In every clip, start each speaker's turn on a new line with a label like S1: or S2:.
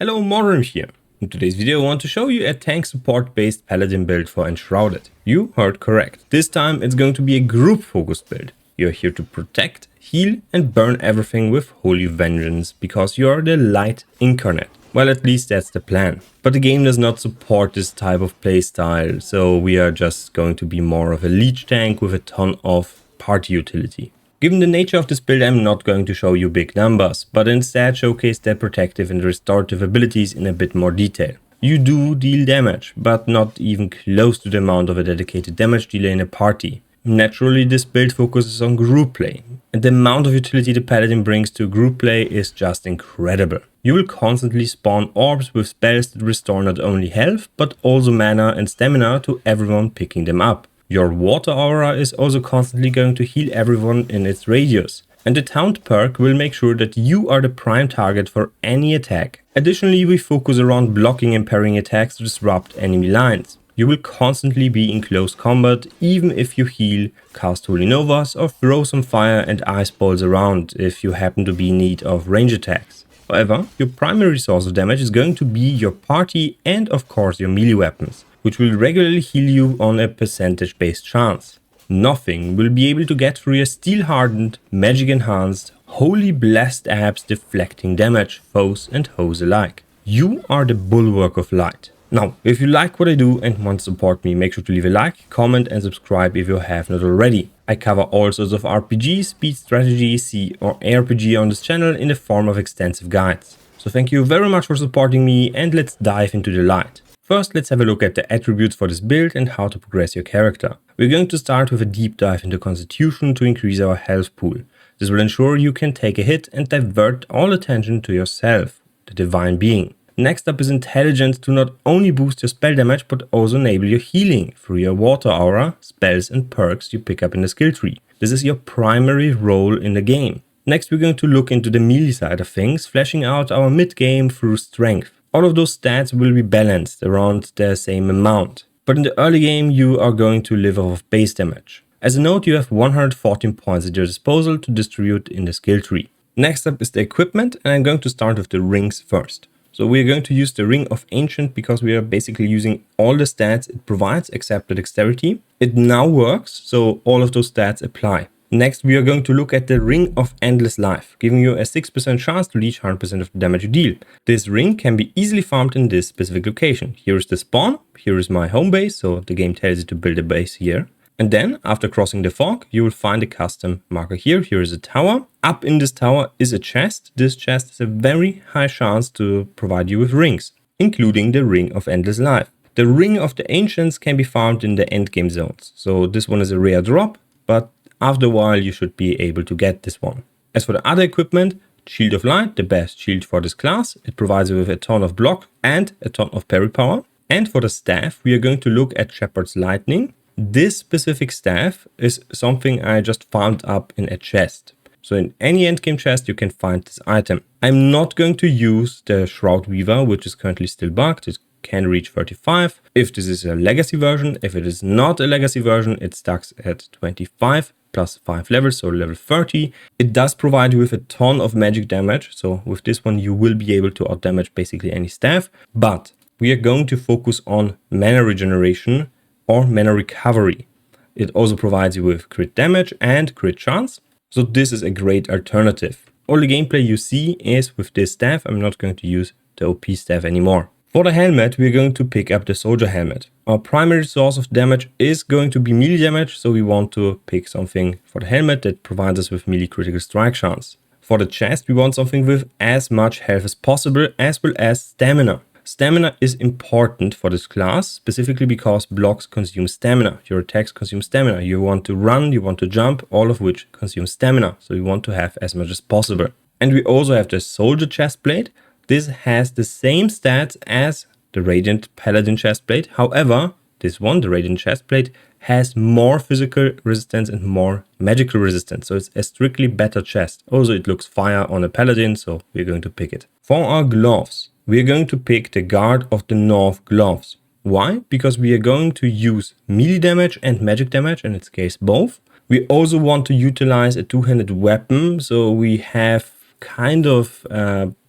S1: Hello, Mordarim here. In today's video I want to show you a tank support based paladin build for Enshrouded. You heard correct. This time it's going to be a group focused build. You're here to protect, heal and burn everything with holy vengeance because you're the light incarnate. Well, at least that's the plan. But the game does not support this type of playstyle, so we are just going to be more of a leech tank with a ton of party utility. Given the nature of this build, I'm not going to show you big numbers, but instead showcase their protective and restorative abilities in a bit more detail. You do deal damage, but not even close to the amount of a dedicated damage dealer in a party. Naturally, this build focuses on group play, and the amount of utility the paladin brings to group play is just incredible. You will constantly spawn orbs with spells that restore not only health, but also mana and stamina to everyone picking them up. Your water aura is also constantly going to heal everyone in its radius. And the taunt perk will make sure that you are the prime target for any attack. Additionally, we focus around blocking and parrying attacks to disrupt enemy lines. You will constantly be in close combat, even if you heal, cast Holy Novas or throw some fire and ice balls around if you happen to be in need of range attacks. However, your primary source of damage is going to be your party and of course your melee weapons, which will regularly heal you on a percentage based chance. Nothing will be able to get through your steel hardened, magic enhanced, holy blessed abs deflecting damage, foes and hoes alike. You are the bulwark of light. Now, if you like what I do and want to support me, make sure to leave a like, comment and subscribe if you have not already. I cover all sorts of RPG, speed strategy, C or ARPG on this channel in the form of extensive guides. So thank you very much for supporting me and let's dive into the light. First, let's have a look at the attributes for this build and how to progress your character. We're going to start with a deep dive into Constitution to increase our health pool. This will ensure you can take a hit and divert all attention to yourself, the divine being. Next up is Intelligence to not only boost your spell damage but also enable your healing through your water aura, spells and perks you pick up in the skill tree. This is your primary role in the game. Next, we're going to look into the melee side of things, fleshing out our mid game through strength. All of those stats will be balanced around the same amount. But in the early game, you are going to live off of base damage. As a note, you have 114 points at your disposal to distribute in the skill tree. Next up is the equipment, and I'm going to start with the rings first. So we're going to use the Ring of Ancient because we are basically using all the stats it provides except the dexterity. It now works, so all of those stats apply. Next, we are going to look at the Ring of Endless Life, giving you a 6% chance to leech 100% of the damage you deal. This ring can be easily farmed in this specific location. Here is the spawn, here is my home base, so the game tells you to build a base here. And then, after crossing the fog, you will find a custom marker here. Here is a tower. Up in this tower is a chest. This chest has a very high chance to provide you with rings, including the Ring of Endless Life. The Ring of the Ancients can be farmed in the endgame zones. So this one is a rare drop, but after a while you should be able to get this one. As for the other equipment, Shield of Light, the best shield for this class. It provides you with a ton of block and a ton of parry power. And for the staff, we are going to look at Shepherd's Lightning. This specific staff is something I just farmed up in a chest. So in any endgame chest you can find this item. I'm not going to use the Shroud Weaver, which is currently still bugged. It can reach 35. If this is a legacy version, if it is not a legacy version, it stacks at 25 plus 5 levels, so level 30. It does provide you with a ton of magic damage. So with this one you will be able to outdamage basically any staff. But we are going to focus on mana regeneration or mana recovery. It also provides you with crit damage and crit chance. So this is a great alternative. All the gameplay you see is with this staff. I'm not going to use the OP staff anymore. For the helmet, we're going to pick up the Soldier Helmet. Our primary source of damage is going to be melee damage, so we want to pick something for the helmet that provides us with melee critical strike chance. For the chest, we want something with as much health as possible, as well as stamina. Stamina is important for this class, specifically because blocks consume stamina. Your attacks consume stamina. You want to run, you want to jump, all of which consume stamina. So you want to have as much as possible. And we also have the Soldier Chestplate. This has the same stats as the Radiant Paladin Chestplate. However, this one, the Radiant Chestplate, has more physical resistance and more magical resistance. So it's a strictly better chest. Also, it looks fire on a Paladin, so we're going to pick it. For our gloves, we're going to pick the Guard of the North gloves. Why? Because we are going to use melee damage and magic damage, in its case both. We also want to utilize a two-handed weapon, so we have kind of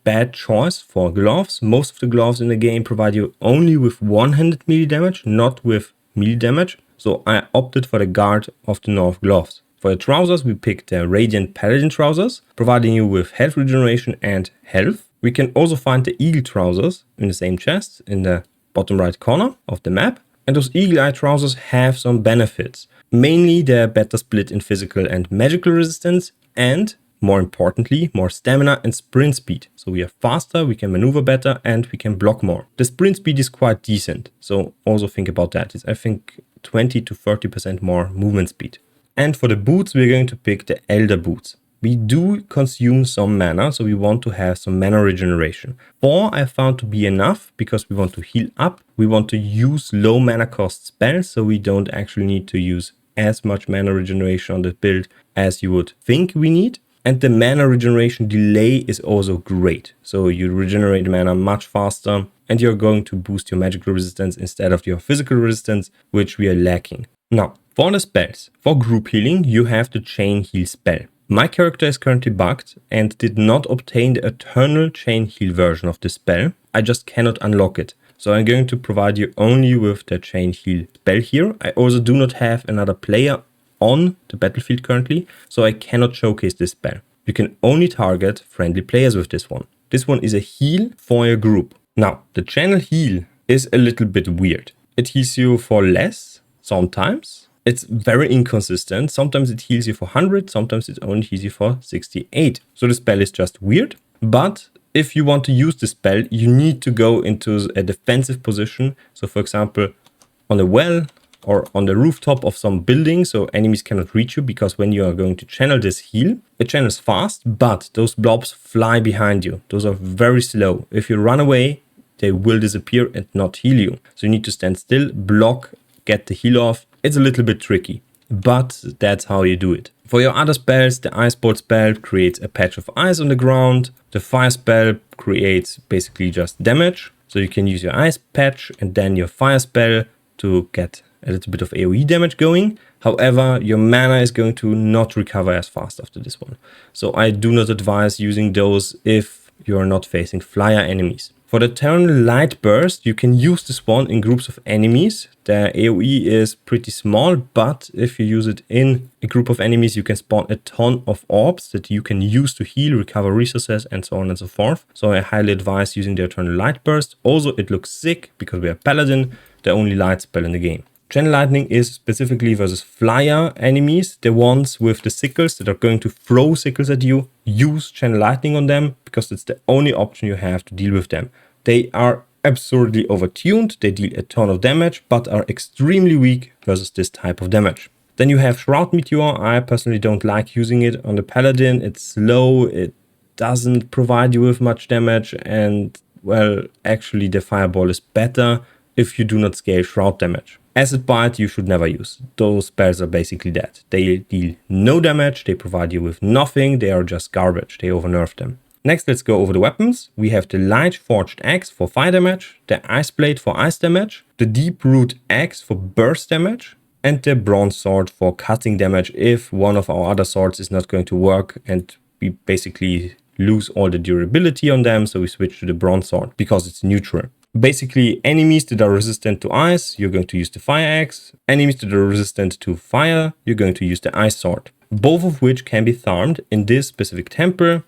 S1: bad choice for gloves. Most of the gloves in the game provide you only with one-handed melee damage, not with melee damage. So I opted for the Guard of the North gloves. For the trousers, we picked the Radiant Paladin trousers, providing you with health regeneration and health. We can also find the Eagle trousers in the same chest in the bottom right corner of the map. And those Eagle Eye trousers have some benefits. Mainly they're better split in physical and magical resistance, and more importantly, more stamina and sprint speed. So we are faster, we can maneuver better, and we can block more. The sprint speed is quite decent, so also think about that. It's, I think, 20 to 30% more movement speed. And for the boots, we're going to pick the Elder boots. We do consume some mana, so we want to have some mana regeneration. 4 I found to be enough because we want to heal up. We want to use low mana cost spells, so we don't actually need to use as much mana regeneration on the build as you would think we need. And the mana regeneration delay is also great. So you regenerate mana much faster and you're going to boost your magical resistance instead of your physical resistance, which we are lacking. Now, for the spells, for group healing, you have the Chain Heal spell. My character is currently bugged and did not obtain the Eternal Chain Heal version of the spell. I just cannot unlock it. So I'm going to provide you only with the Chain Heal spell here. I also do not have another player on the battlefield currently, so I cannot showcase this spell. You can only target friendly players with this one. This one is a heal for your group. Now, the channel heal is a little bit weird. It heals you for less sometimes. It's very inconsistent. Sometimes it heals you for 100, sometimes it only heals you for 68. So the spell is just weird, but if you want to use the spell, you need to go into a defensive position. So for example, on a well or on the rooftop of some building, so enemies cannot reach you, because when you are going to channel this heal, it channels fast, but those blobs fly behind you. Those are very slow. If you run away, they will disappear and not heal you. So you need to stand still, block, get the heal off. It's a little bit tricky, but that's how you do it. For your other spells, the Ice Bolt spell creates a patch of ice on the ground. The Fire spell creates basically just damage. So you can use your ice patch and then your fire spell to get a little bit of AoE damage going. However, your mana is going to not recover as fast after this one. So I do not advise using those if you're not facing flyer enemies. For the Eternal Light Burst, you can use this one in groups of enemies. The AoE is pretty small, but if you use it in a group of enemies, you can spawn a ton of orbs that you can use to heal, recover resources, and so on and so forth. So I highly advise using the Eternal Light Burst. Also, it looks sick because we are Paladin, the only light spell in the game. Channel Lightning is specifically versus flyer enemies, the ones with the sickles that are going to throw sickles at you. Use Channel Lightning on them because it's the only option you have to deal with them. They are absurdly overtuned, they deal a ton of damage, but are extremely weak versus this type of damage. Then you have Shroud Meteor. I personally don't like using it on the Paladin. It's slow, it doesn't provide you with much damage, and well, actually the Fireball is better if you do not scale Shroud damage. Acid Bite you should never use. Those spells are basically dead. They deal no damage, they provide you with nothing, they are just garbage, they overnerf them. Next, let's go over the weapons. We have the Light Forged Axe for fire damage, the Ice Blade for ice damage, the Deep Root Axe for burst damage, and the Bronze Sword for cutting damage if one of our other swords is not going to work and we basically lose all the durability on them, so we switch to the Bronze Sword because it's neutral. Basically, enemies that are resistant to ice, you're going to use the Fire Axe. Enemies that are resistant to fire, you're going to use the Ice Sword. Both of which can be farmed in this specific temple,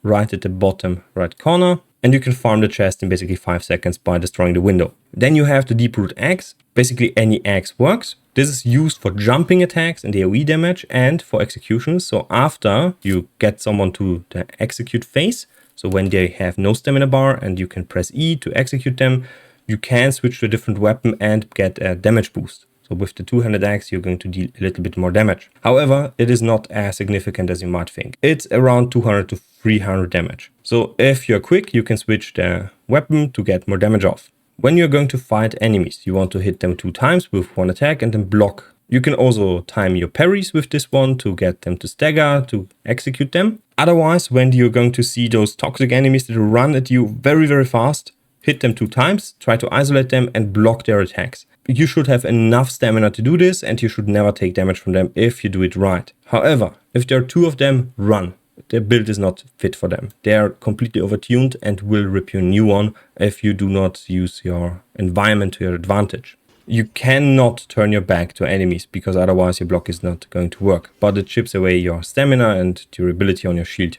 S1: right at the bottom right corner. And you can farm the chest in basically 5 seconds by destroying the window. Then you have the Deep Root Axe. Basically, any axe works. This is used for jumping attacks and AoE damage and for executions. So after you get someone to the execute phase, so when they have no stamina bar and you can press E to execute them, you can switch to a different weapon and get a damage boost. So with the two-handed axe, you're going to deal a little bit more damage. However, it is not as significant as you might think. It's around 200 to 300 damage. So if you're quick, you can switch the weapon to get more damage off. When you're going to fight enemies, you want to hit them 2 times with 1 attack and then block. You can also time your parries with this one to get them to stagger, to execute them. Otherwise, when you're going to see those toxic enemies that run at you very, very fast, hit them 2 times, try to isolate them and block their attacks. You should have enough stamina to do this and you should never take damage from them if you do it right. However, if there are 2 of them, run. their build is not fit for them. They are completely overtuned and will rip you a new one if you do not use your environment to your advantage. You cannot turn your back to enemies because otherwise your block is not going to work, but it chips away your stamina and durability on your shield.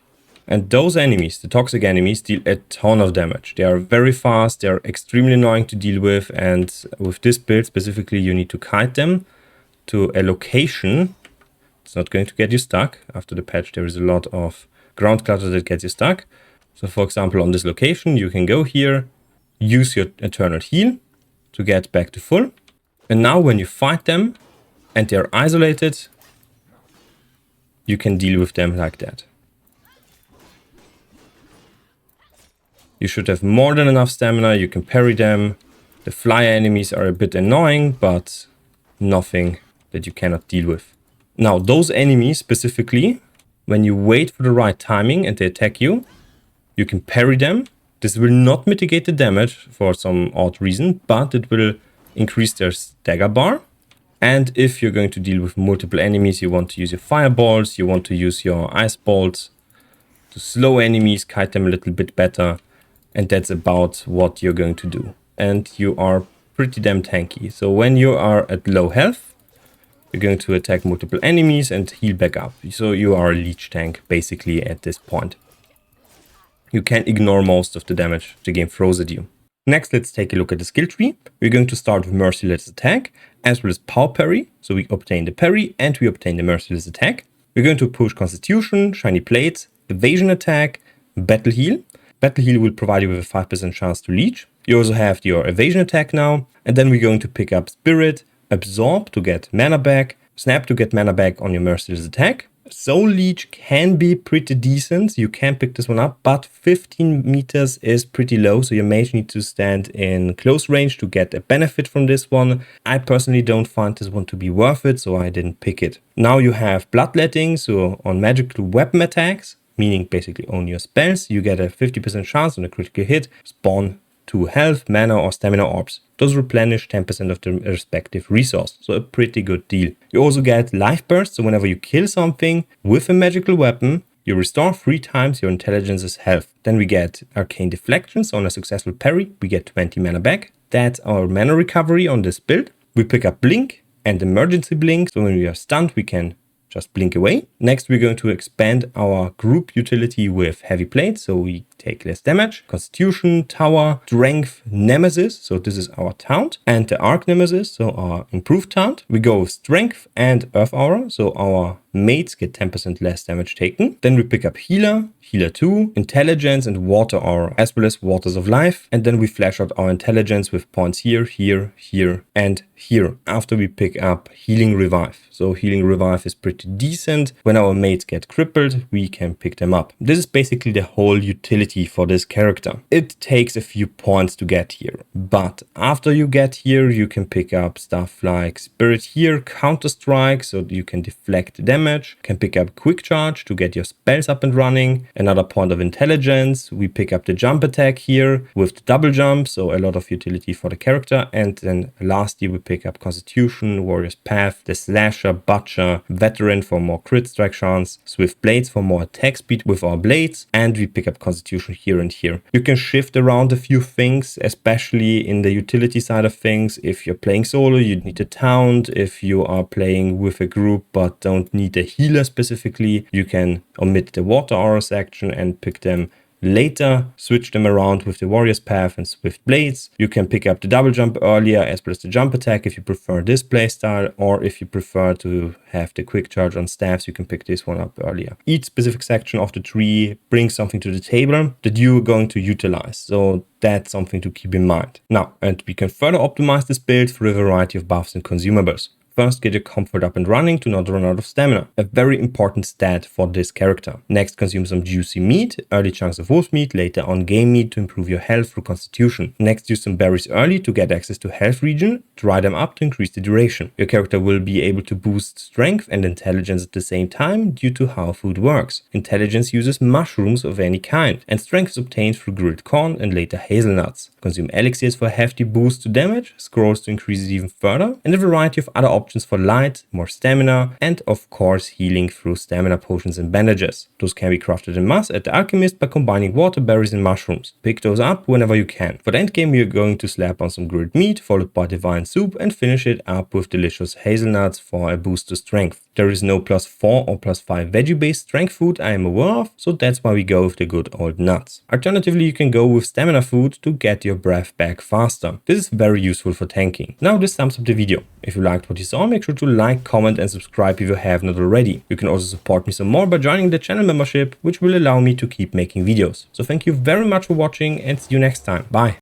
S1: And those enemies, the toxic enemies, deal a ton of damage. They are very fast, they are extremely annoying to deal with, and with this build specifically you need to kite them to a location. It's not going to get you stuck. After the patch there is a lot of ground clutter that gets you stuck. So for example on this location you can go here, use your eternal heal to get back to full. And now when you fight them and they are isolated, you can deal with them like that. You should have more than enough stamina, you can parry them. The flyer enemies are a bit annoying, but nothing that you cannot deal with. Now those enemies specifically, when you wait for the right timing and they attack you, you can parry them. This will not mitigate the damage for some odd reason, but it will increase their stagger bar. And if you're going to deal with multiple enemies, you want to use your fireballs, you want to use your ice bolts to slow enemies, kite them a little bit better. And that's about what you're going to do. And you are pretty damn tanky. So when you are at low health, you're going to attack multiple enemies and heal back up. So you are a leech tank basically at this point. You can ignore most of the damage the game throws at you. Next, let's take a look at the skill tree. We're going to start with Merciless Attack as well as Power Parry. So we obtain the parry and we obtain the Merciless Attack. We're going to push Constitution, Shiny Plates, Evasion Attack, Battle Heal. Battle Heal will provide you with a 5% chance to leech. You also have your Evasion Attack now. And then we're going to pick up Spirit, Absorb to get mana back, Snap to get mana back on your Merciless Attack. Soul Leech can be pretty decent. You can pick this one up, but 15 meters is pretty low. So your mage needs to stand in close range to get a benefit from this one. I personally don't find this one to be worth it, so I didn't pick it. Now you have Bloodletting, so on magical weapon attacks, meaning basically only your spells, you get a 50% chance on a critical hit, spawn 2 health, mana or stamina orbs. Those replenish 10% of the respective resource, so a pretty good deal. You also get life burst, so whenever you kill something with a magical weapon, you restore 3 times your intelligence's health. Then we get arcane deflections. On a successful parry, we get 20 mana back. That's our mana recovery on this build. We pick up blink and emergency blink, so when we are stunned, we can just blink away. Next, we're going to expand our group utility with heavy plate, so we take less damage. Constitution, Tower, Strength, Nemesis, so this is our taunt, and the Arc Nemesis, so our improved taunt. We go with Strength and Earth Aura, so our mates get 10% less damage taken. Then we pick up Healer, Healer 2, Intelligence and Water Aura, as well as Waters of Life. And then we flash out our Intelligence with points here, here, here, and here, after we pick up Healing Revive. So Healing Revive is pretty decent. When our mates get crippled, we can pick them up. This is basically the whole utility for this character. It takes a few points to get here, but after you get here, you can pick up stuff like Spirit here, Counter Strike, so you can deflect damage. You can pick up Quick Charge to get your spells up and running. Another point of intelligence. We pick up the jump attack here with the double jump, so a lot of utility for the character. And then lastly, we pick up Constitution, Warrior's Path, the Slasher, Butcher, Veteran for more crit strike chance, Swift Blades for more attack speed with our blades, and we pick up Constitution here and here. You can shift around a few things, especially in the utility side of things. If you're playing solo, you need a taunt. If you are playing with a group but don't need a healer specifically, you can omit the Water Aura section and pick them later, switch them around with the Warrior's Path and Swift Blades. You can pick up the double jump earlier as well as the jump attack if you prefer this playstyle, or if you prefer to have the quick charge on staffs, you can pick this one up earlier. Each specific section of the tree brings something to the table that you're going to utilize, so that's something to keep in mind. Now, and we can further optimize this build through a variety of buffs and consumables. First, get your comfort up and running to not run out of stamina. A very important stat for this character. Next, consume some juicy meat, early chunks of wolf meat, later on game meat to improve your health through constitution. Next, use some berries early to get access to health regen, dry them up to increase the duration. Your character will be able to boost strength and intelligence at the same time due to how food works. Intelligence uses mushrooms of any kind, and strength is obtained through grilled corn and later hazelnuts. Consume elixirs for a hefty boost to damage, scrolls to increase it even further, and a variety of other options options for light, more stamina, and of course healing through stamina potions and bandages. Those can be crafted in mass at the alchemist by combining water, berries and mushrooms. Pick those up whenever you can. For the endgame we are going to slap on some grilled meat followed by divine soup and finish it up with delicious hazelnuts for a boost to strength. There is no +4 or +5 veggie based strength food I am aware of, so that's why we go with the good old nuts. Alternatively you can go with stamina food to get your breath back faster. This is very useful for tanking. Now this sums up the video. If you liked what you saw, make sure to like, comment and subscribe if you have not already. You can also support me some more by joining the channel membership, which will allow me to keep making videos. So thank you very much for watching and see you next time. Bye!